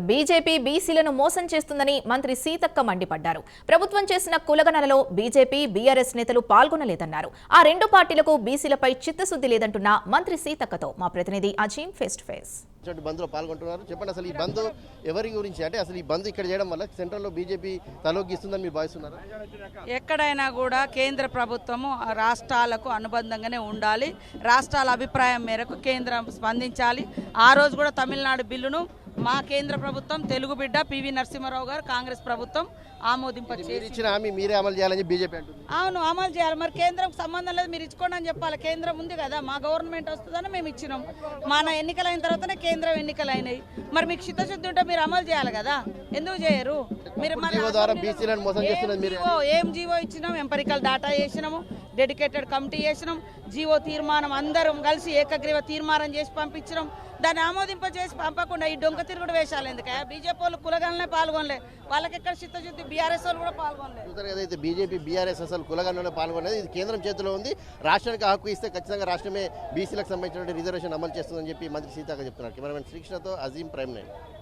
BJP బీసీలను మోసం చేస్తుందని మంత్రి సీతక్క మండిపడ్డారు. ప్రభుత్వం చేసిన కులగణనలో బీజేపీ, బీఆర్ఎస్ నేతలు పాల్గొనలేదన్నారు. ఆ రెండు పార్టీలకు బీసీలపై చిత్తశుద్ధి లేదంటున్న మంత్రి సీతక్కతో మా ప్రతినిధి అజీం ఫేస్ టు ఫేస్. బంద్లో పాల్గొంటున్నారు. చెప్పండి, అసలు ఈ బంద్ ఎవరి గురించి, అంటే అసలు ఈ బంద్ ఇక్కడ చేయడం వల్ల సెంట్రల్లో బీజేపీ తలొగ్గిస్తుందని మీరు భావిస్తున్నారు? ఎక్కడైనా కూడా కేంద్ర ప్రభుత్వము రాష్ట్రాలకు అనుబంధంగానే ఉండాలి. రాష్ట్రాల అభిప్రాయం మేరకు కేంద్రం స్పందించాలి. ఆ రోజు కూడా తమిళనాడు బిల్లును మా కేంద్ర ప్రభుత్వం తెలుగు బిడ్డ పివి నరసింహారావు గారు కాంగ్రెస్ ప్రభుత్వం ఇచ్చిన హామీ మీరే అమలు చేయాలని బీజేపీ అంటుంది. అవును, అమలు చేయాలి. మరి కేంద్రంకి సంబంధం లేదు, మీరు ఇచ్చుకోండి అని చెప్పాలి. కేంద్రం ఉంది కదా, మా గవర్నమెంట్ వస్తుందని మేము ఇచ్చినాం. మన ఎన్నికలైన తర్వాతనే కేంద్రం ఎన్నికలు అయినాయి. మరి మీకు చిత్తశుద్ధి ఉంటే మీరు అమలు చేయాలి కదా, ఎందుకు చేయరు? మీరు ఏం జీవో ఇచ్చినాం, ఎంపరికల్ డాటా చేసినాము, డెడికేటెడ్ కమిటీ చేసినాం, జీవో తీర్మానం అందరం కలిసి ఏకగ్రీవ తీర్మానం చేసి పంపించినాం. దాన్ని ఆమోదింపజేసి పంపకుండా ఈ డొంక తిరుగుడు వేషాలు ఎందుకు? బీజేపీ వాళ్ళు కులగణనే పాల్గొనలే, వాళ్ళకి ఎక్కడ చిత్తశుద్ధి? బీఆర్ఎస్ వాళ్ళు కూడా పాల్గొనలేదు. బీజేపీ, బీఆర్ఎస్ అసలు కులగణనే పాల్గొనలేదు. ఇది కేంద్రం చేతిలో ఉంది. రాష్ట్రానికి హక్కు ఇస్తే ఖచ్చితంగా రాష్ట్రమే బీసీలకు సంబంధించిన రిజర్వేషన్ అమలు చేస్తుందని చెప్పి మంత్రి సీతక్క చెప్తున్నారు. కెమెరామెన్ శ్రీకృష్ణతో అజీం, ప్రైమ్ 9.